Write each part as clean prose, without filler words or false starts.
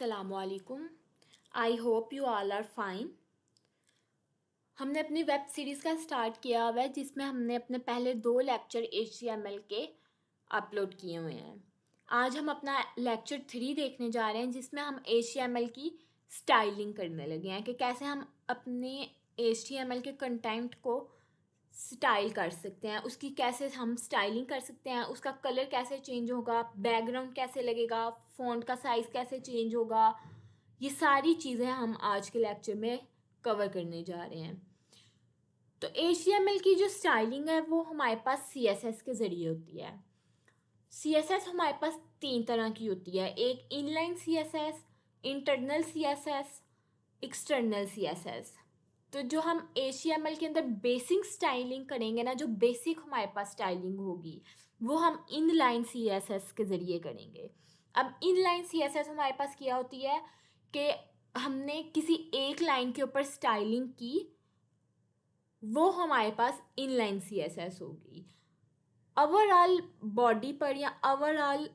अस्सलामुअलैकुम। I hope you all are fine. हमने अपनी वेब सीरीज़ का स्टार्ट किया हुआ है जिसमें हमने अपने पहले 2 लेक्चर HTML के अपलोड किए हुए हैं। आज हम अपना लेक्चर 3 देखने जा रहे हैं जिसमें हम HTML की स्टाइलिंग करने लगे हैं कि कैसे हम अपने HTML के कंटेंट को स्टाइल कर सकते हैं, उसकी कैसे हम स्टाइलिंग कर सकते हैं, उसका कलर कैसे चेंज होगा, बैकग्राउंड कैसे लगेगा, फ़ॉन्ट का साइज़ कैसे चेंज होगा। ये सारी चीज़ें हम आज के लेक्चर में कवर करने जा रहे हैं। तो HTML की जो स्टाइलिंग है वो हमारे पास CSS के ज़रिए होती है। CSS हमारे पास 3 तरह की होती है, एक inline CSS, internal CSS, external CSS। तो जो हम HTML के अंदर बेसिक स्टाइलिंग करेंगे ना, जो बेसिक हमारे पास स्टाइलिंग होगी वो हम इनलाइन CSS के ज़रिए करेंगे। अब इनलाइन CSS हमारे पास क्या होती है कि हमने किसी एक लाइन के ऊपर स्टाइलिंग की, वो हमारे पास इनलाइन CSS होगी। ओवरऑल बॉडी पर या ओवरऑल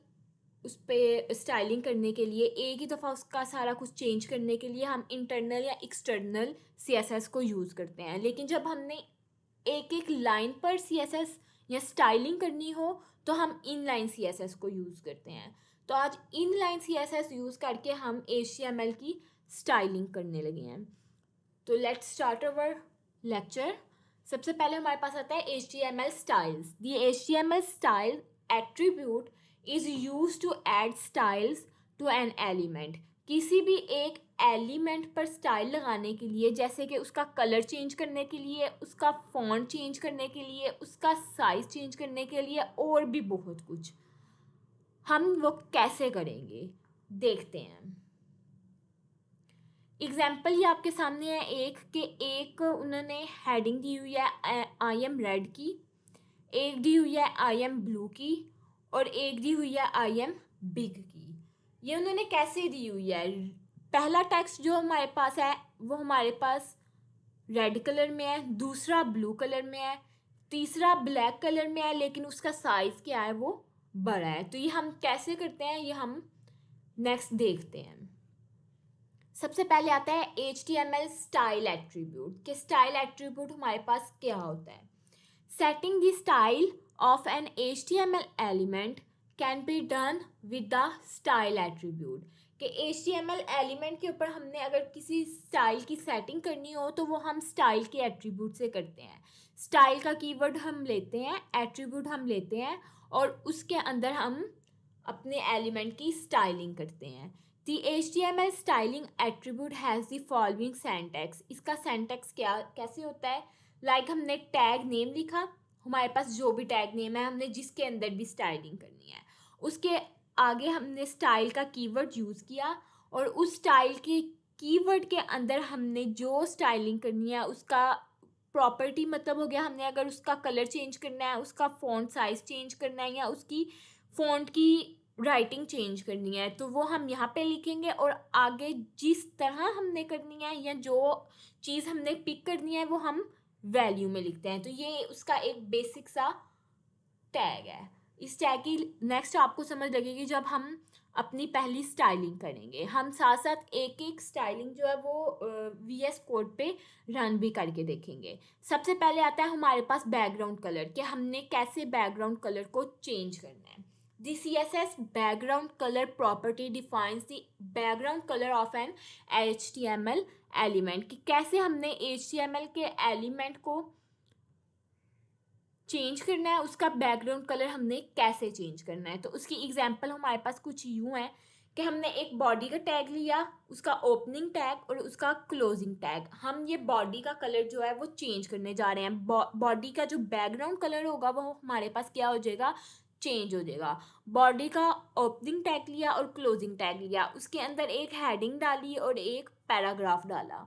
उस पर स्टाइलिंग करने के लिए, एक ही दफ़ा उसका सारा कुछ चेंज करने के लिए हम इंटरनल या एक्सटर्नल CSS को यूज़ करते हैं। लेकिन जब हमने एक एक लाइन पर CSS या स्टाइलिंग करनी हो तो हम इनलाइन CSS को यूज़ करते हैं। तो आज इनलाइन CSS यूज़ करके हम HTML की स्टाइलिंग करने लगे हैं। तो लेट्स स्टार्ट अवर लेक्चर। सबसे पहले हमारे पास आता है HTML styles. The HTML style attribute is used to add styles to an element. किसी भी एक एलिमेंट पर स्टाइल लगाने के लिए, जैसे कि उसका कलर चेंज करने के लिए, उसका फॉन्ट चेंज करने के लिए, उसका साइज चेंज करने के लिए और भी बहुत कुछ, हम वो कैसे करेंगे देखते हैं। एग्जाम्पल ये आपके सामने है एक उन्होंने हेडिंग दी हुई है आई एम रेड की, एक दी हुई है आई एम ब्लू की और एक दी हुई है आई एम बिग की। ये उन्होंने कैसे दी हुई है? पहला टेक्स्ट जो हमारे पास है वो हमारे पास रेड कलर में है, दूसरा ब्लू कलर में है, तीसरा ब्लैक कलर में है, लेकिन उसका साइज़ क्या है वो बड़ा है। तो ये हम कैसे करते हैं ये हम नेक्स्ट देखते हैं। सबसे पहले आता है HTML स्टाइल एट्रीब्यूट। कि स्टाइल एट्रीब्यूट हमारे पास क्या होता है? Setting the style of an HTML element can be done with the style attribute. कि HTML एलिमेंट के ऊपर हमने अगर किसी स्टाइल की सेटिंग करनी हो तो वो हम स्टाइल के एट्रीब्यूट से करते हैं। स्टाइल का कीवर्ड हम लेते हैं, एट्रीब्यूट हम लेते हैं और उसके अंदर हम अपने एलिमेंट की स्टाइलिंग करते हैं। The HTML styling attribute has the following syntax. इसका syntax क्या कैसे होता है? हमने टैग नेम लिखा, हमारे पास जो भी टैग नेम है हमने जिसके अंदर भी स्टाइलिंग करनी है, उसके आगे हमने स्टाइल का कीवर्ड यूज़ किया और उस स्टाइल के कीवर्ड के अंदर हमने जो स्टाइलिंग करनी है उसका प्रॉपर्टी मतलब हो गया, हमने अगर उसका कलर चेंज करना है, उसका फ़ॉन्ट साइज़ चेंज करना है या उसकी फ़ॉन्ट की राइटिंग चेंज करनी है तो वो हम यहाँ पे लिखेंगे और आगे जिस तरह हमने करनी है या जो चीज़ हमने पिक करनी है वो हम वैल्यू में लिखते हैं। तो ये उसका एक बेसिक सा टैग है। इस टैग की नेक्स्ट आपको समझ लगेगी जब हम अपनी पहली स्टाइलिंग करेंगे। हम साथ साथ एक एक स्टाइलिंग जो है वो VS कोड पे रन भी करके देखेंगे। सबसे पहले आता है हमारे पास बैकग्राउंड कलर, कि हमने कैसे बैकग्राउंड कलर को चेंज करना है। The CSS background color property defines the background color of an HTML element। कि कैसे हमने HTML के एलिमेंट को चेंज करना है, उसका बैकग्राउंड कलर हमने कैसे चेंज करना है। तो उसकी एग्जांपल हमारे पास कुछ यूँ है कि हमने एक बॉडी का टैग लिया, उसका ओपनिंग टैग और उसका क्लोजिंग टैग। हम ये बॉडी का कलर जो है वो चेंज करने जा रहे हैं। बॉडी का जो बैकग्राउंड कलर होगा वो हमारे पास क्या हो जाएगा, चेंज हो जाएगा। बॉडी का ओपनिंग टैग लिया और क्लोजिंग टैग लिया, उसके अंदर एक हेडिंग डाली और एक पैराग्राफ डाला।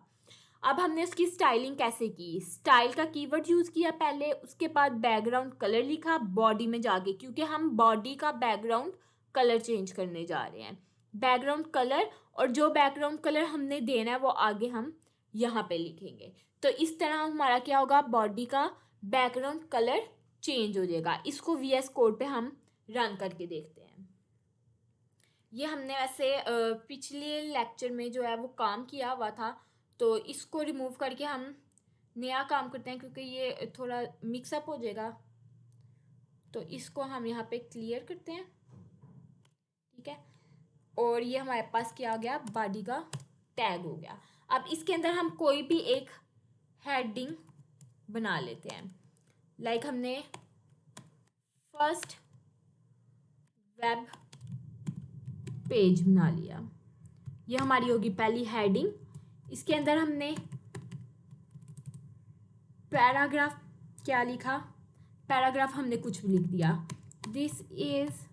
अब हमने उसकी स्टाइलिंग कैसे की? स्टाइल का कीवर्ड यूज़ किया पहले, उसके बाद बैकग्राउंड कलर लिखा बॉडी में जाके, क्योंकि हम बॉडी का बैकग्राउंड कलर चेंज करने जा रहे हैं। बैकग्राउंड कलर और जो बैकग्राउंड कलर हमने देना है वो आगे हम यहाँ पे लिखेंगे। तो इस तरह हमारा क्या होगा, बॉडी का बैकग्राउंड कलर चेंज हो जाएगा। इसको VS कोड पे हम रन करके देखते हैं। ये हमने वैसे पिछले लेक्चर में जो है वो काम किया हुआ था, तो इसको रिमूव करके हम नया काम करते हैं क्योंकि ये थोड़ा मिक्सअप हो जाएगा। तो इसको हम यहाँ पे क्लियर करते हैं, ठीक है। और ये हमारे पास क्या हो गया, बॉडी का टैग हो गया। अब इसके अंदर हम कोई भी एक हेडिंग बना लेते हैं। लाइक हमने फर्स्ट वेब पेज बना लिया, ये हमारी होगी पहली हेडिंग। इसके अंदर हमने पैराग्राफ क्या लिखा, पैराग्राफ हमने कुछ भी लिख दिया, this is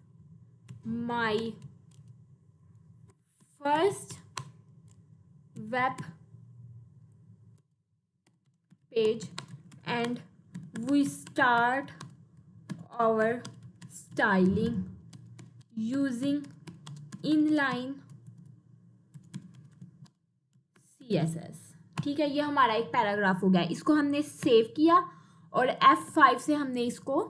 my first web page and we start our styling using inline CSS, ठीक है। ये हमारा एक पैराग्राफ हो गया। इसको हमने सेव किया और F5 से हमने इसको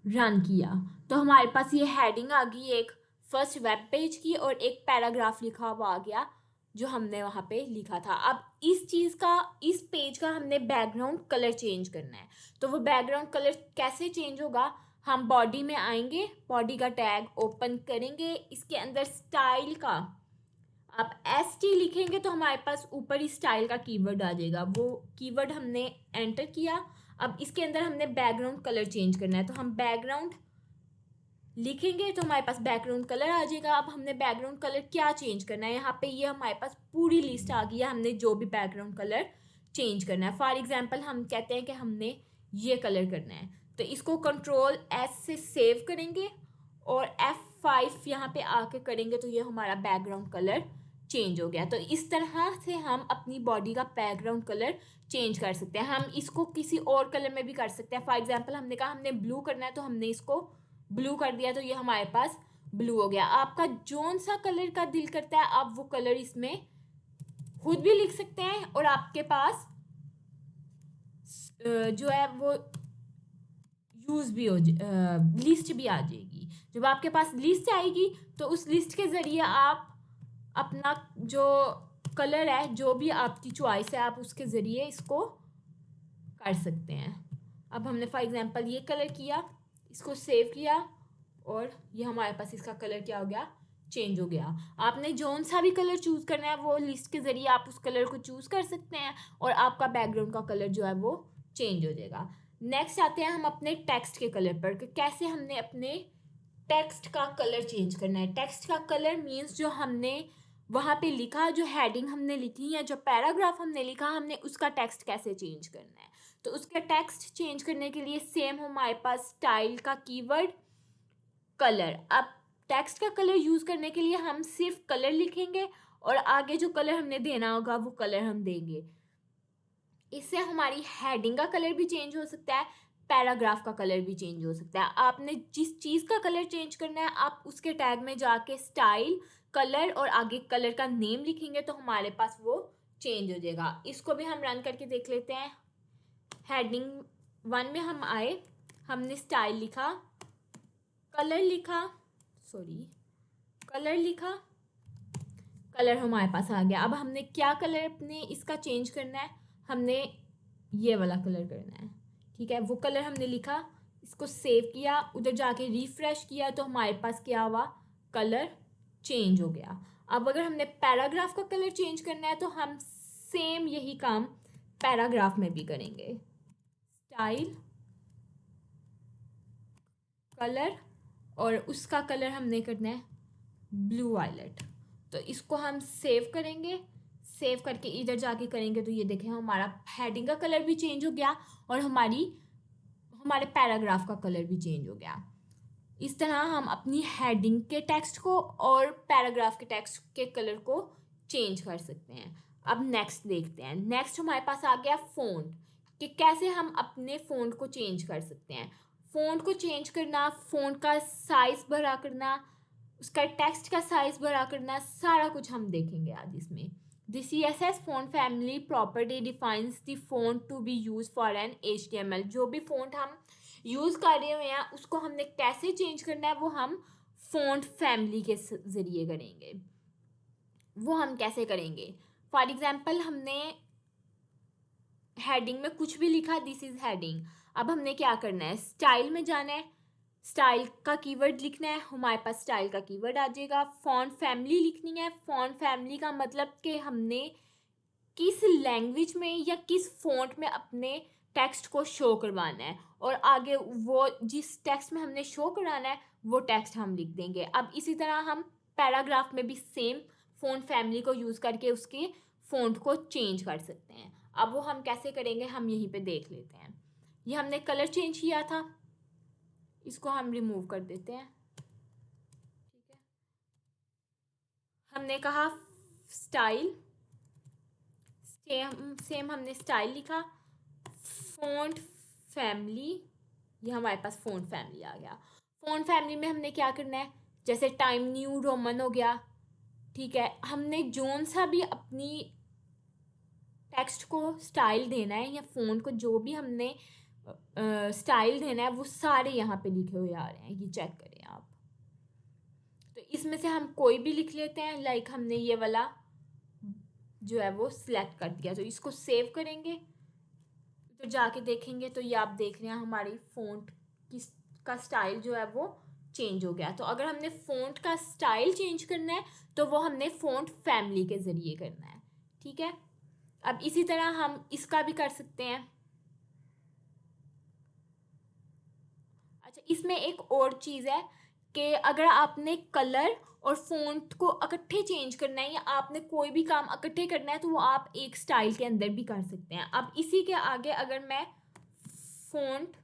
रन किया, तो हमारे पास ये हेडिंग आ गई एक फर्स्ट वेब पेज की और एक पैराग्राफ लिखा हुआ आ गया जो हमने वहाँ पे लिखा था। अब इस चीज़ का, इस पेज का हमने बैकग्राउंड कलर चेंज करना है। तो वो बैकग्राउंड कलर कैसे चेंज होगा, हम बॉडी में आएंगे, बॉडी का टैग ओपन करेंगे, इसके अंदर स्टाइल का आप ST लिखेंगे तो हमारे पास ऊपर ही स्टाइल का कीवर्ड आ जाएगा। वो कीवर्ड हमने एंटर किया। अब इसके अंदर हमने बैकग्राउंड कलर चेंज करना है, तो हम बैकग्राउंड लिखेंगे तो हमारे पास बैकग्राउंड कलर आ जाएगा। अब हमने बैकग्राउंड कलर क्या चेंज करना है, यहाँ पे ये हमारे पास पूरी लिस्ट आ गई है, हमने जो भी बैकग्राउंड कलर चेंज करना है। फॉर एग्जाम्पल हम कहते हैं कि हमने ये कलर करना है, तो इसको Ctrl+S से सेव करेंगे और F5 यहाँ पे आके करेंगे तो ये हमारा बैकग्राउंड कलर चेंज हो गया। तो इस तरह से हम अपनी बॉडी का बैकग्राउंड कलर चेंज कर सकते हैं। हम इसको किसी और कलर में भी कर सकते हैं। फॉर एग्जांपल हमने कहा हमने ब्लू करना है तो हमने इसको ब्लू कर दिया, तो ये हमारे पास ब्लू हो गया। आपका जौन सा कलर का दिल करता है आप वो कलर इसमें खुद भी लिख सकते हैं और आपके पास जो है वो यूज़ भी हो लिस्ट भी आ जाएगी। जब आपके पास लिस्ट आएगी तो उस लिस्ट के ज़रिए आप अपना जो कलर है, जो भी आपकी चॉइस है, आप उसके ज़रिए इसको कर सकते हैं। अब हमने फॉर एग्जांपल ये कलर किया, इसको सेव किया और ये हमारे पास इसका कलर क्या हो गया, चेंज हो गया। आपने जौन सा भी कलर चूज़ करना है वो लिस्ट के ज़रिए आप उस कलर को चूज़ कर सकते हैं और आपका बैकग्राउंड का कलर जो है वो चेंज हो जाएगा। नेक्स्ट आते हैं हम अपने टेक्स्ट के कलर पर कि कैसे हमने अपने टेक्स्ट का कलर चेंज करना है। टेक्स्ट का कलर मीन्स जो हमने वहाँ पे लिखा, जो हेडिंग हमने लिखी या जो पैराग्राफ हमने लिखा, हमने उसका टेक्स्ट कैसे चेंज करना है। तो उसका टेक्स्ट चेंज करने के लिए सेम हमारे पास स्टाइल का कीवर्ड कलर। अब टेक्स्ट का कलर यूज़ करने के लिए हम सिर्फ कलर लिखेंगे और आगे जो कलर हमने देना होगा वो कलर हम देंगे। इससे हमारी हेडिंग का कलर भी चेंज हो सकता है, पैराग्राफ का कलर भी चेंज हो सकता है। आपने जिस चीज़ का कलर चेंज करना है आप उसके टैग में जाके स्टाइल, कलर और आगे कलर का नेम लिखेंगे तो हमारे पास वो चेंज हो जाएगा। इसको भी हम रन करके देख लेते हैं। हेडिंग 1 में हम आए, हमने स्टाइल लिखा, कलर लिखा, कलर लिखा, कलर हमारे पास आ गया। अब हमने क्या कलर अपने इसका चेंज करना है, हमने ये वाला कलर करना है, ठीक है। वो कलर हमने लिखा, इसको सेव किया, उधर जाके रिफ्रेश किया तो हमारे पास क्या हुआ, कलर चेंज हो गया। अब अगर हमने पैराग्राफ का कलर चेंज करना है तो हम सेम यही काम पैराग्राफ में भी करेंगे। स्टाइल, कलर और उसका कलर हमने करना है ब्लू वायलेट। तो इसको हम सेव करेंगे, सेव करके इधर जाके करेंगे तो ये देखें हमारा हेडिंग का कलर भी चेंज हो गया और हमारे पैराग्राफ का कलर भी चेंज हो गया। इस तरह हम अपनी हेडिंग के टेक्स्ट को और पैराग्राफ के टेक्स्ट के कलर को चेंज कर सकते हैं। अब नेक्स्ट देखते हैं। नेक्स्ट हमारे पास आ गया फ़ॉन्ट, कि कैसे हम अपने फ़ॉन्ट को चेंज कर सकते हैं। फ़ॉन्ट को चेंज करना, फ़ॉन्ट का साइज़ बड़ा करना, उसका टेक्स्ट का साइज़ बड़ा करना, सारा कुछ हम देखेंगे आज इसमें। The CSS font family property defines the font to be used for an HTML। जो भी फॉन्ट हम यूज़ कर रहे हुए हैं उसको हमने कैसे चेंज करना है वो हम फ़ॉन्ट फैमिली के ज़रिए करेंगे। वो हम कैसे करेंगे? फॉर एग्ज़ाम्पल हमने हेडिंग में कुछ भी लिखा, दिस इज़ हेडिंग। अब हमने क्या करना है, स्टाइल में जाना है, स्टाइल का कीवर्ड लिखना है, हमारे पास स्टाइल का कीवर्ड आ जाएगा। फ़ॉन्ट फैमिली लिखनी है। फ़ॉन्ट फैमिली का मतलब कि हमने किस लैंग्वेज में या किस फ़ॉन्ट में अपने टेक्स्ट को शो करवाना है, और आगे वो जिस टेक्स्ट में हमने शो कराना है वो टेक्स्ट हम लिख देंगे। अब इसी तरह हम पैराग्राफ में भी सेम फ़ॉन्ट फैमिली को यूज़ करके उसके फ़ॉन्ट को चेंज कर सकते हैं। अब वो हम कैसे करेंगे, हम यहीं पे देख लेते हैं। ये हमने कलर चेंज किया था, इसको हम रिमूव कर देते हैं। ठीक है, हमने कहा स्टाइल, सेम हमने स्टाइल लिखा, फ़ॉन्ट फैमिली, ये हमारे पास फ़ॉन्ट फैमिली आ गया। फ़ॉन्ट फैमिली में हमने क्या करना है, जैसे टाइम न्यू रोमन हो गया। ठीक है, हमने जोन सा भी अपनी टेक्स्ट को स्टाइल देना है या फ़ॉन्ट को जो भी हमने स्टाइल देना है वो सारे यहाँ पे लिखे हुए आ रहे हैं, ये चेक करें आप। तो इसमें से हम कोई भी लिख लेते हैं, लाइक हमने ये वाला जो है वो सिलेक्ट कर दिया। तो इसको सेव करेंगे तो जाके देखेंगे तो ये आप देख रहे हैं हमारी फ़ॉन्ट का स्टाइल जो है वो चेंज हो गया। तो अगर हमने फ़ॉन्ट का स्टाइल चेंज करना है तो वो हमने फ़ॉन्ट फैमिली के ज़रिए करना है। ठीक है, अब इसी तरह हम इसका भी कर सकते हैं। अच्छा, इसमें एक और चीज़ है कि अगर आपने कलर और फ़ॉन्ट को इकट्ठे चेंज करना है या आपने कोई भी काम इकट्ठे करना है तो वो आप एक स्टाइल के अंदर भी कर सकते हैं। अब इसी के आगे अगर मैं फ़ॉन्ट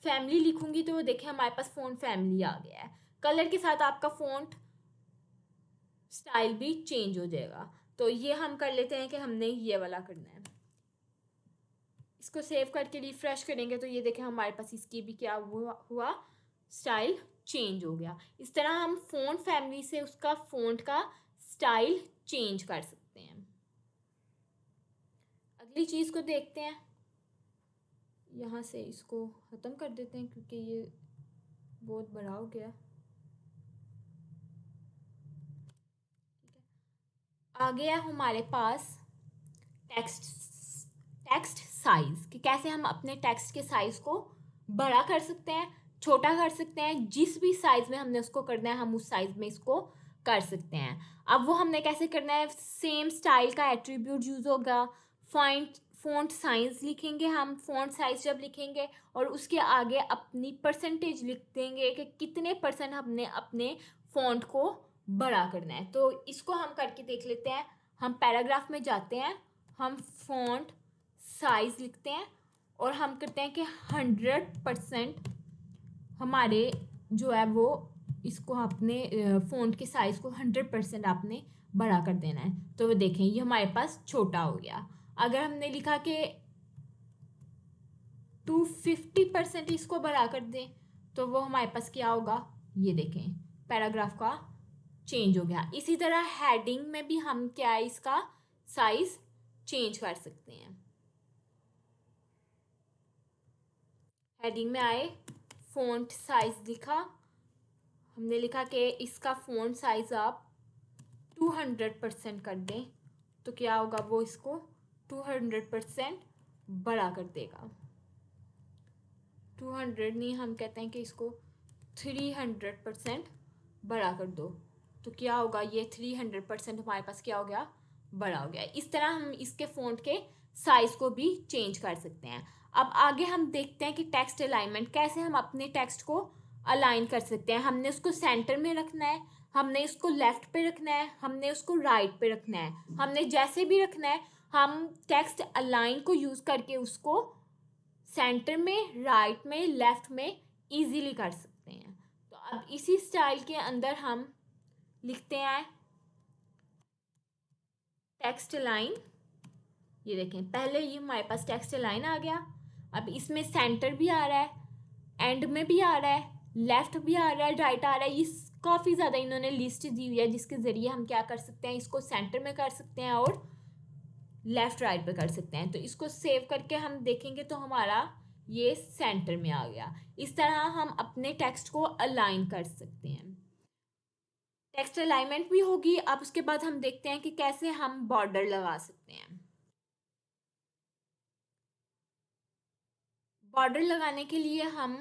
फैमिली लिखूंगी तो देखें हमारे पास फ़ॉन्ट फैमिली आ गया है। कलर के साथ आपका फ़ॉन्ट स्टाइल भी चेंज हो जाएगा। तो ये हम कर लेते हैं कि हमने ये वाला करना है। इसको सेव करके रिफ्रेश करेंगे तो ये देखें हमारे पास इसकी भी क्या हुआ स्टाइल चेंज हो गया। इस तरह हम फ़ॉन्ट फैमिली से उसका फ़ॉन्ट का स्टाइल चेंज कर सकते हैं। अगली चीज़ को देखते हैं, यहाँ से इसको ख़त्म कर देते हैं क्योंकि ये बहुत बड़ा हो गया। आ गया हमारे पास टेक्स्ट टेक्स्ट साइज़, कि कैसे हम अपने टेक्स्ट के साइज़ को बड़ा कर सकते हैं, छोटा कर सकते हैं। जिस भी साइज़ में हमने उसको करना है हम उस साइज़ में इसको कर सकते हैं। अब वो हमने कैसे करना है, सेम स्टाइल का एट्रीब्यूट यूज़ होगा। फ़ॉन्ट साइज़ लिखेंगे हम, फ़ॉन्ट साइज़ जब लिखेंगे और उसके आगे अपनी परसेंटेज लिख देंगे कि कितने % हमने अपने फ़ॉन्ट को बड़ा करना है। तो इसको हम करके देख लेते हैं। हम पैराग्राफ में जाते हैं, हम फ़ॉन्ट साइज़ लिखते हैं और हम करते हैं कि 100% हमारे जो है वो इसको अपने फ़ॉन्ट के साइज़ को 100% आपने बड़ा कर देना है। तो वो देखें ये हमारे पास छोटा हो गया। अगर हमने लिखा कि 250% इसको बड़ा कर दें तो वो हमारे पास क्या होगा, ये देखें पैराग्राफ का चेंज हो गया। इसी तरह हेडिंग में भी हम क्या है इसका साइज़ चेंज कर सकते हैं। हेडिंग में आए, फ़ॉन्ट साइज़ लिखा, हमने लिखा कि इसका फ़ॉन्ट साइज़ आप 200% कर दें तो क्या होगा, वो इसको 200% बड़ा कर देगा। 200 नहीं, हम कहते हैं कि इसको 300% बड़ा कर दो तो क्या होगा, ये 300% हमारे पास क्या हो गया, बड़ा हो गया। इस तरह हम इसके फ़ॉन्ट के साइज़ को भी चेंज कर सकते हैं। अब आगे हम देखते हैं कि टेक्स्ट अलाइनमेंट कैसे हम अपने टेक्स्ट को अलाइन कर सकते हैं। हमने उसको सेंटर में रखना है, हमने इसको लेफ़्ट पे रखना है, हमने उसको राइट पे रखना है, हमने जैसे भी रखना है हम टेक्स्ट अलाइन को यूज़ करके उसको सेंटर में, राइट में, लेफ़्ट में ईजीली कर सकते हैं। तो अब इसी स्टाइल के अंदर हम लिखते हैं टेक्स्ट लाइन। ये देखें पहले ये हमारे पास टेक्स्ट लाइन आ गया। अब इसमें सेंटर भी आ रहा है, एंड में भी आ रहा है, लेफ़्ट भी आ रहा है, राइट आ रहा है। ये काफ़ी ज़्यादा इन्होंने लिस्ट दी हुई है जिसके ज़रिए हम क्या कर सकते हैं, इसको सेंटर में कर सकते हैं और लेफ़्ट राइट पे कर सकते हैं। तो इसको सेव करके हम देखेंगे तो हमारा ये सेंटर में आ गया। इस तरह हम अपने टेक्स्ट को अलाइन कर सकते हैं। टेक्स्ट अलाइनमेंट भी होगी। अब उसके बाद हम देखते हैं कि कैसे हम बॉर्डर लगा सकते हैं। बॉर्डर लगाने के लिए हम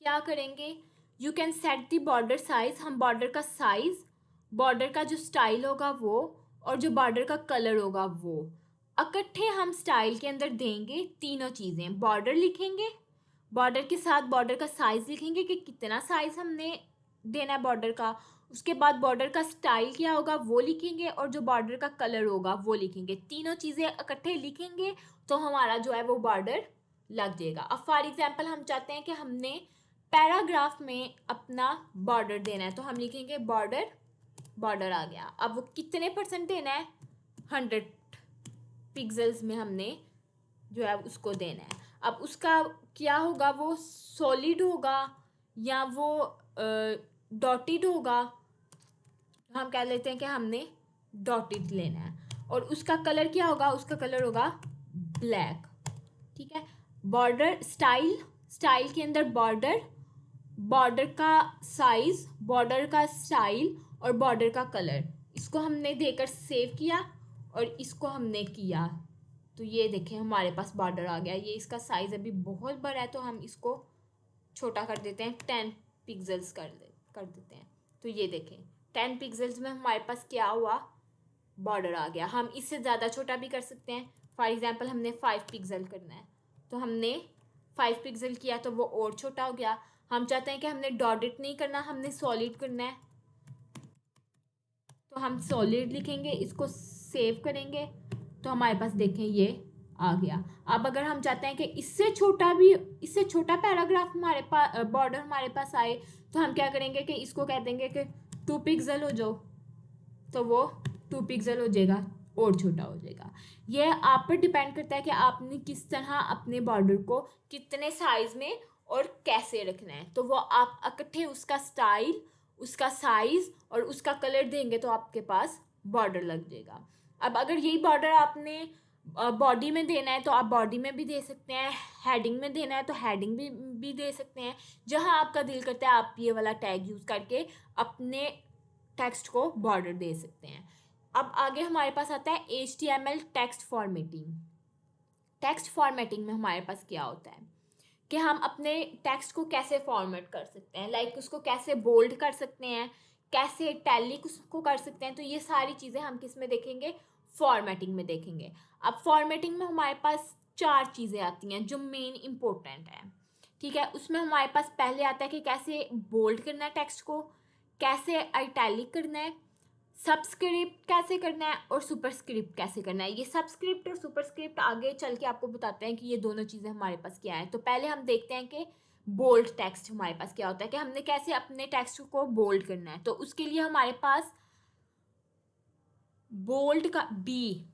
क्या करेंगे, you can set the border size. हम बॉर्डर का साइज, बॉर्डर का जो स्टाइल होगा वो, और जो बॉर्डर का कलर होगा वो इकट्ठे हम स्टाइल के अंदर देंगे। तीनों चीज़ें, बॉर्डर लिखेंगे, बॉर्डर के साथ बॉर्डर का साइज लिखेंगे कि कितना साइज हमने देना है बॉर्डर का। उसके बाद बॉर्डर का स्टाइल क्या होगा वो लिखेंगे, और जो बॉर्डर का कलर होगा वो लिखेंगे। तीनों चीज़ें इकट्ठे लिखेंगे तो हमारा जो है वो बॉर्डर लग जाएगा। अब फॉर एग्जांपल हम चाहते हैं कि हमने पैराग्राफ में अपना बॉर्डर देना है, तो हम लिखेंगे बॉर्डर, बॉर्डर आ गया। अब वो कितने % देना है, 100 पिक्सल्स में हमने जो है उसको देना है। अब उसका क्या होगा, वो सॉलिड होगा या वो डॉटेड होगा। हम कह लेते हैं कि हमने डॉटेड लेना है। और उसका कलर क्या होगा, उसका कलर होगा ब्लैक। ठीक है। बॉर्डर स्टाइल, स्टाइल के अंदर बॉर्डर, बॉर्डर का साइज, बॉर्डर का स्टाइल और बॉर्डर का कलर, इसको हमने देकर सेव किया और इसको हमने किया। तो ये देखें हमारे पास बॉर्डर आ गया। ये इसका साइज अभी बहुत बड़ा है तो हम इसको छोटा कर देते हैं, 10 पिक्सल्स कर देते हैं। तो ये देखें 10 पिक्सल्स में हमारे पास क्या हुआ, बॉर्डर आ गया। हम इससे ज़्यादा छोटा भी कर सकते हैं। फॉर एग्जांपल हमने 5 पिक्सल करना है तो हमने 5 पिक्सल किया तो वो और छोटा हो गया। हम चाहते हैं कि हमने डॉटेड नहीं करना, हमने सॉलिड करना है, तो हम सॉलिड लिखेंगे, इसको सेव करेंगे तो हमारे पास देखें ये आ गया। अब अगर हम चाहते हैं कि इससे छोटा भी, इससे छोटा पैराग्राफ हमारे पास, बॉर्डर हमारे पास आए, तो हम क्या करेंगे कि इसको कह देंगे कि 2 पिक्सल हो जाओ, तो वो 2 पिक्सल हो जाएगा और छोटा हो जाएगा। ये आप पर डिपेंड करता है कि आपने किस तरह अपने बॉर्डर को कितने साइज में और कैसे रखना है। तो वो आप इकट्ठे उसका स्टाइल, उसका साइज और उसका कलर देंगे तो आपके पास बॉर्डर लग जाएगा। अब अगर यही बॉर्डर आपने बॉडी में देना है तो आप बॉडी में भी दे सकते हैं, हेडिंग में देना है तो हेडिंग भी दे सकते हैं। जहां आपका दिल करता है आप ये वाला टैग यूज़ करके अपने टेक्स्ट को बॉर्डर दे सकते हैं। अब आगे हमारे पास आता है HTML text formatting. Text formatting में हमारे पास क्या होता है कि हम अपने टेक्स्ट को कैसे फॉर्मेट कर सकते हैं, लाइक उसको कैसे बोल्ड कर सकते हैं, कैसे टैलिक उसको कर सकते हैं। तो ये सारी चीज़ें हम किस में देखेंगे, फॉर्मेटिंग में देखेंगे। अब फॉर्मेटिंग में हमारे पास 4 चीज़ें आती हैं जो मेन इंपॉर्टेंट है। ठीक है, उसमें हमारे पास पहले आता है कि कैसे बोल्ड करना है टेक्स्ट को, कैसे आइटैलिक करना है, सबस्क्रिप्ट कैसे करना है और सुपरस्क्रिप्ट कैसे करना है। ये सबस्क्रिप्ट और सुपरस्क्रिप्ट आगे चल के आपको बताते हैं कि ये दोनों चीज़ें हमारे पास क्या है। तो पहले हम देखते हैं कि बोल्ड टेक्स्ट हमारे पास क्या होता है, कि हमने कैसे अपने टेक्स्ट को बोल्ड करना है। तो उसके लिए हमारे पास बोल्ड का बी,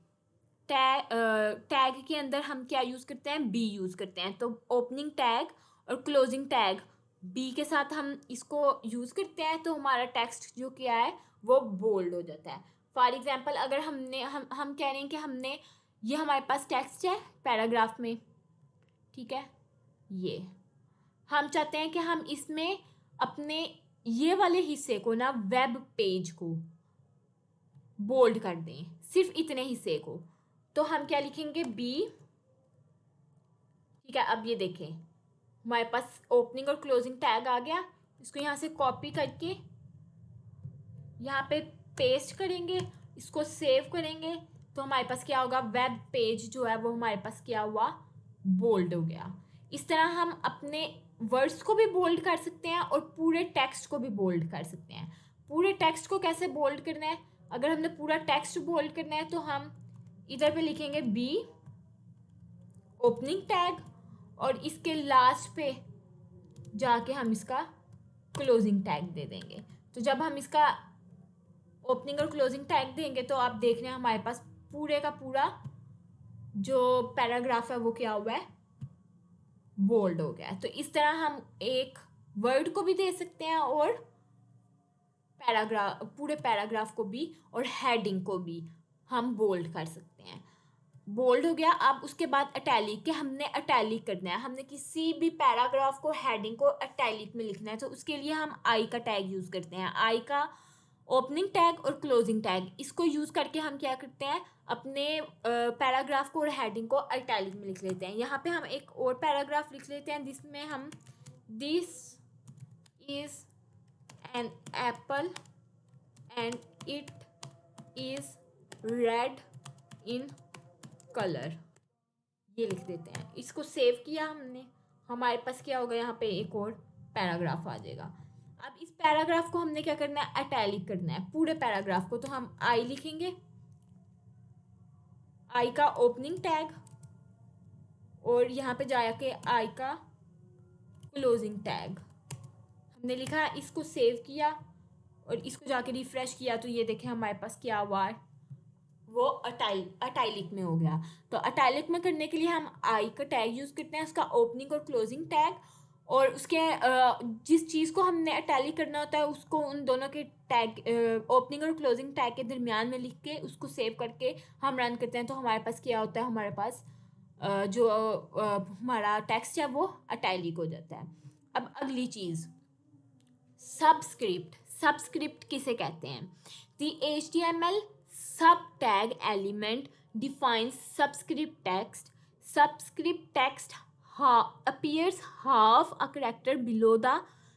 टैग के अंदर हम क्या यूज़ करते हैं, बी यूज़ करते हैं। तो ओपनिंग टैग और क्लोजिंग टैग बी के साथ हम इसको यूज़ करते हैं तो हमारा टेक्स्ट जो क्या है वो बोल्ड हो जाता है। फॉर एग्जांपल अगर हम कह रहे हैं कि हमने, ये हमारे पास टेक्स्ट है पैराग्राफ में, ठीक है, ये हम चाहते हैं कि हम इसमें अपने ये वाले हिस्से को ना, वेब पेज को बोल्ड कर दें, सिर्फ इतने हिस्से को। तो हम क्या लिखेंगे, बी। ठीक है, अब ये देखें हमारे पास ओपनिंग और क्लोजिंग टैग आ गया। इसको यहाँ से कॉपी करके यहाँ पे पेस्ट करेंगे, इसको सेव करेंगे तो हमारे पास क्या होगा, वेब पेज जो है वो हमारे पास क्या हुआ, बोल्ड हो गया। इस तरह हम अपने वर्ड्स को भी बोल्ड कर सकते हैं और पूरे टेक्स्ट को भी बोल्ड कर सकते हैं। पूरे टेक्स्ट को कैसे बोल्ड करना है, अगर हमने पूरा टेक्स्ट बोल्ड करना है तो हम इधर पे लिखेंगे बी ओपनिंग टैग और इसके लास्ट पे जाके हम इसका क्लोजिंग टैग दे देंगे। तो जब हम इसका ओपनिंग और क्लोजिंग टैग देंगे तो आप देख रहे हैं हमारे पास पूरे का पूरा जो पैराग्राफ है वो क्या हुआ है, बोल्ड हो गया है। तो इस तरह हम एक वर्ड को भी दे सकते हैं और पैराग्राफ, पूरे पैराग्राफ को भी और हेडिंग को भी हम बोल्ड कर सकते हैं। बोल्ड हो गया। अब उसके बाद अटैलिक के हमने अटैलिक करना है, हमने किसी भी पैराग्राफ को हेडिंग को अटैलिक में लिखना है, तो उसके लिए हम आई का टैग यूज़ करते हैं। आई का ओपनिंग टैग और क्लोजिंग टैग, इसको यूज़ करके हम क्या करते हैं, अपने पैराग्राफ को और हेडिंग को अटैलिक में लिख लेते हैं। यहाँ पे हम एक और पैराग्राफ लिख लेते हैं जिसमें हम this is an apple and it is red in colour, ये लिख देते हैं। इसको सेव किया हमने, हमारे पास क्या होगा, यहाँ पे एक और पैराग्राफ आ जाएगा। अब इस पैराग्राफ को हमने क्या करना है, अटैलिक करना है पूरे पैराग्राफ को, तो हम आई लिखेंगे, आई का ओपनिंग टैग और यहाँ पे जाके आई का क्लोजिंग टैग हमने लिखा। इसको सेव किया और इसको जाके रिफ्रेश किया तो ये देखें हमारे पास क्या हुआ है, वो अटैलिक में हो गया। तो अटैलिक में करने के लिए हम आई का टैग यूज़ करते हैं, उसका ओपनिंग और क्लोजिंग टैग, और उसके जिस चीज़ को हमने अटैलिक करना होता है उसको उन दोनों के टैग ओपनिंग और क्लोजिंग टैग के दरमियान में लिख के उसको सेव करके हम रन करते हैं, तो हमारे पास क्या होता है, हमारे पास जो हमारा टेक्स्ट है वो अटैलिक हो जाता है। अब अगली चीज़, सबस्क्रिप्ट। सबस्क्रिप्ट किसे कहते हैं? द HTML सब tag element defines subscript text. Subscript text appears half a character below the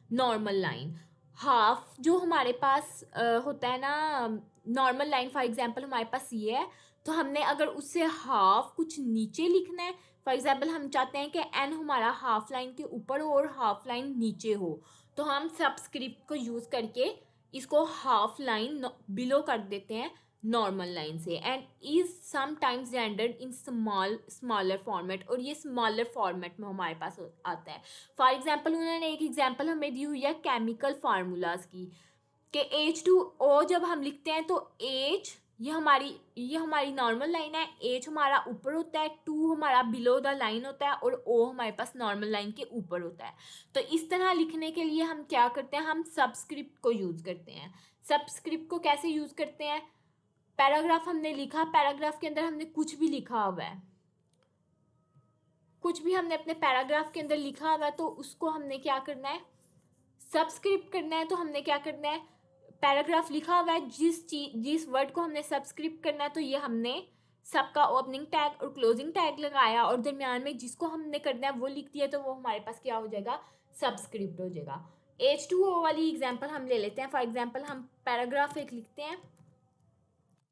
normal line. Half जो हमारे पास होता है ना, नॉर्मल लाइन फॉर एग्जांपल हमारे पास ये है, तो हमने अगर उससे हाफ कुछ नीचे लिखना है, फॉर एग्जांपल हम चाहते हैं कि एन हमारा हाफ लाइन के ऊपर हो और हाफ लाइन नीचे हो, तो हम सबस्क्रिप्ट को यूज़ करके इसको हाफ लाइन बिलो कर देते हैं नॉर्मल लाइन से, and is sometimes rendered in smaller format, और ये स्मॉलर फॉर्मेट में हमारे पास आता है। फॉर एग्जांपल उन्होंने एक एग्जांपल हमें दी हुई है केमिकल फार्मूलाज की, कि H2O जब हम लिखते हैं तो H ये हमारी नॉर्मल लाइन है, H हमारा ऊपर होता है, 2 हमारा बिलो द लाइन होता है और O हमारे पास नॉर्मल लाइन के ऊपर होता है। तो इस तरह लिखने के लिए हम क्या करते हैं, हम सबस्क्रिप्ट को यूज़ करते हैं। सबस्क्रिप्ट को कैसे यूज़ करते हैं, पैराग्राफ हमने लिखा, पैराग्राफ के अंदर हमने कुछ भी लिखा हुआ है, कुछ भी हमने अपने पैराग्राफ के अंदर लिखा हुआ है, तो उसको हमने क्या करना है, सबस्क्रिप्ट करना है। तो हमने क्या करना है, पैराग्राफ लिखा हुआ है, जिस वर्ड को हमने सबस्क्रिप्ट करना है, तो ये हमने सबका ओपनिंग टैग और क्लोजिंग टैग लगाया और दरमियान में जिसको हमने करना है वो लिख दिया, तो वो हमारे पास क्या हो जाएगा, सबस्क्रिप्ट हो जाएगा। H2O वाली एग्जांपल हम ले लेते हैं। फॉर एग्जांपल हम पैराग्राफ एक लिखते हैं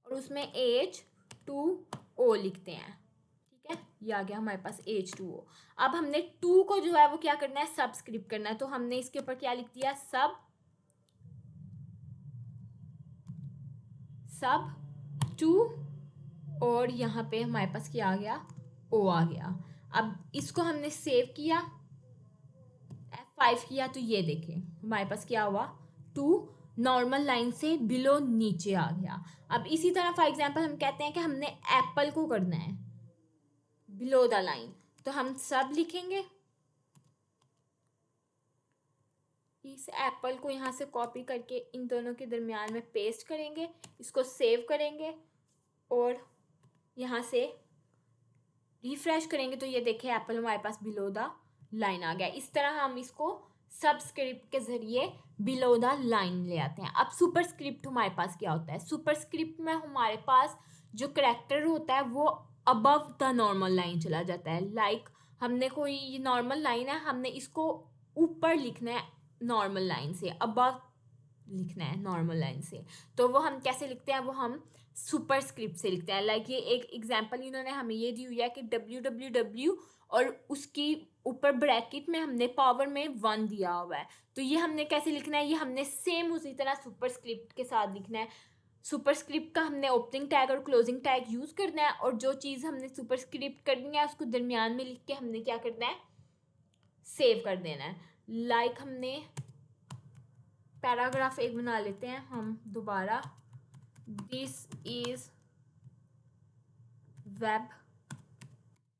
और उसमें H2O लिखते हैं, ठीक है, ये आ गया हमारे पास H2O। अब हमने 2 को जो है वो क्या करना है, सबस्क्रिप्ट करना है, तो हमने इसके ऊपर क्या लिख दिया, सब 2, और यहाँ पे हमारे पास क्या आ गया, O आ गया। अब इसको हमने सेव किया, F5 किया, तो ये देखें हमारे पास क्या हुआ, 2 नॉर्मल लाइन से बिलो नीचे आ गया। अब इसी तरह फॉर एग्जांपल हम कहते हैं कि हमने एप्पल को करना है बिलो द लाइन, तो हम सब लिखेंगे, इस एप्पल को यहाँ से कॉपी करके इन दोनों के दरमियान में पेस्ट करेंगे, इसको सेव करेंगे और यहाँ से रिफ्रेश करेंगे, तो ये देखें एप्पल हमारे पास बिलो द लाइन आ गया। इस तरह हम इसको सबस्क्रिप्ट के ज़रिए बिलो द लाइन ले आते हैं। अब सुपरस्क्रिप्ट हमारे पास क्या होता है, सुपरस्क्रिप्ट में हमारे पास जो करैक्टर होता है वो अबव द नॉर्मल लाइन चला जाता है। लाइक हमने कोई नॉर्मल लाइन है, हमने इसको ऊपर लिखना है नॉर्मल लाइन से, अबव लिखना है नॉर्मल लाइन से, तो वो हम कैसे लिखते हैं, वो हम सुपरस्क्रिप्ट से लिखते हैं। लाइक ये एक एग्जांपल इन्होंने हमें ये दी हुई है कि www और उसकी ऊपर ब्रैकेट में हमने पावर में 1 दिया हुआ है, तो ये हमने कैसे लिखना है, ये हमने सेम उसी तरह सुपरस्क्रिप्ट के साथ लिखना है। सुपरस्क्रिप्ट का हमने ओपनिंग टैग और क्लोजिंग टैग यूज़ करना है, और जो चीज़ हमने सुपरस्क्रिप्ट करनी है उसको दरमियान में लिख के हमने क्या करना है, सेव कर देना है। लाइक हमने पैराग्राफ एक बना लेते हैं हम दोबारा, दिस इज वेब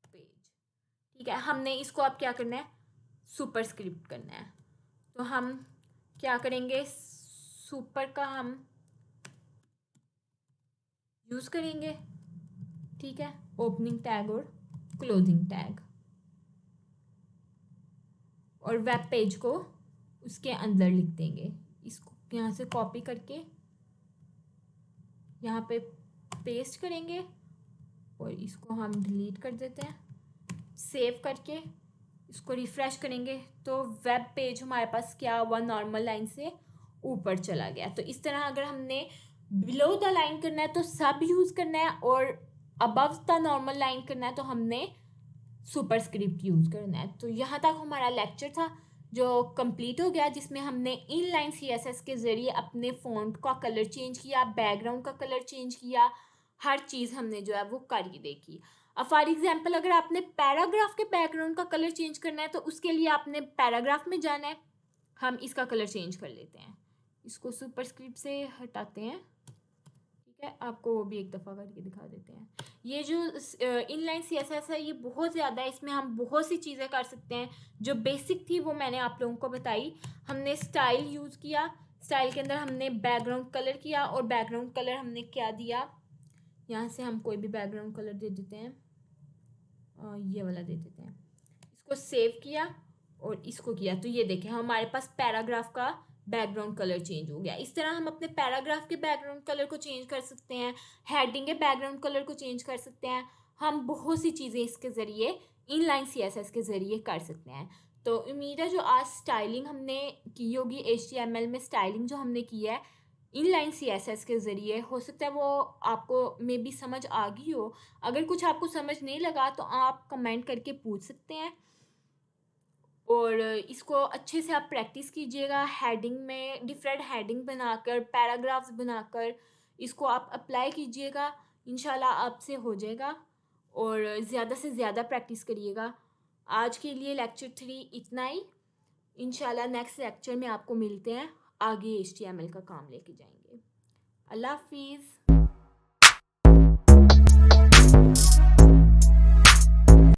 पेज, ठीक है, हमने इसको अब क्या करना है, सुपरस्क्रिप्ट करना है, तो हम क्या करेंगे, सुपर का हम यूज़ करेंगे, ठीक है, ओपनिंग टैग और क्लोजिंग टैग, और वेब पेज को उसके अंदर लिख देंगे। इसको यहाँ से कॉपी करके यहाँ पे पेस्ट करेंगे और इसको हम डिलीट कर देते हैं। सेव करके इसको रिफ्रेश करेंगे तो वेब पेज हमारे पास क्या हुआ, नॉर्मल लाइन से ऊपर चला गया। तो इस तरह अगर हमने बिलो द लाइन करना है तो सब यूज़ करना है, और अबव द नॉर्मल लाइन करना है तो हमने सुपरस्क्रिप्ट यूज़ करना है। तो यहाँ तक हमारा लेक्चर था जो कंप्लीट हो गया, जिसमें हमने इनलाइन सीएसएस के ज़रिए अपने फ़ॉन्ट का कलर चेंज किया, बैकग्राउंड का कलर चेंज किया, हर चीज़ हमने जो है वो करके देखी। अब फॉर एग्जांपल अगर आपने पैराग्राफ के बैकग्राउंड का कलर चेंज करना है तो उसके लिए आपने पैराग्राफ में जाना है। हम इसका कलर चेंज कर लेते हैं, इसको सुपरस्क्रिप्ट से हटाते हैं, ठीक है, आपको वो भी एक दफ़ा करके दिखा देते हैं। ये जो इनलाइन सीएसएस है ये बहुत ज़्यादा है, इसमें हम बहुत सी चीज़ें कर सकते हैं। जो बेसिक थी वो मैंने आप लोगों को बताई। हमने स्टाइल यूज़ किया, स्टाइल के अंदर हमने बैकग्राउंड कलर किया, और बैकग्राउंड कलर हमने क्या दिया, यहाँ से हम कोई भी बैकग्राउंड कलर दे देते हैं, ये वाला दे देते हैं। इसको सेव किया और इसको किया, तो ये देखें हमारे पास पैराग्राफ का बैकग्राउंड कलर चेंज हो गया। इस तरह हम अपने पैराग्राफ के बैकग्राउंड कलर को चेंज कर सकते हैं, हेडिंग के बैकग्राउंड कलर को चेंज कर सकते हैं। हम बहुत सी चीज़ें इसके ज़रिए इनलाइन सीएसएस के ज़रिए कर सकते हैं। तो उम्मीद है जो आज स्टाइलिंग हमने की होगी, HTML में स्टाइलिंग जो हमने की है इनलाइन सीएसएस के ज़रिए, हो सकता है वो आपको मे बी समझ आ गई हो। अगर कुछ आपको समझ नहीं लगा तो आप कमेंट करके पूछ सकते हैं, और इसको अच्छे से आप प्रैक्टिस कीजिएगा। हेडिंग में डिफरेंट हेडिंग बनाकर, पैराग्राफ्स बनाकर इसको आप अप्लाई कीजिएगा, इंशाल्लाह आपसे हो जाएगा। और ज़्यादा से ज़्यादा प्रैक्टिस करिएगा। आज के लिए लेक्चर 3 इतना ही। इंशाल्लाह नेक्स्ट लेक्चर में आपको मिलते हैं, आगे HTML का काम लेके जाएंगे। अल्लाह हाफिज़।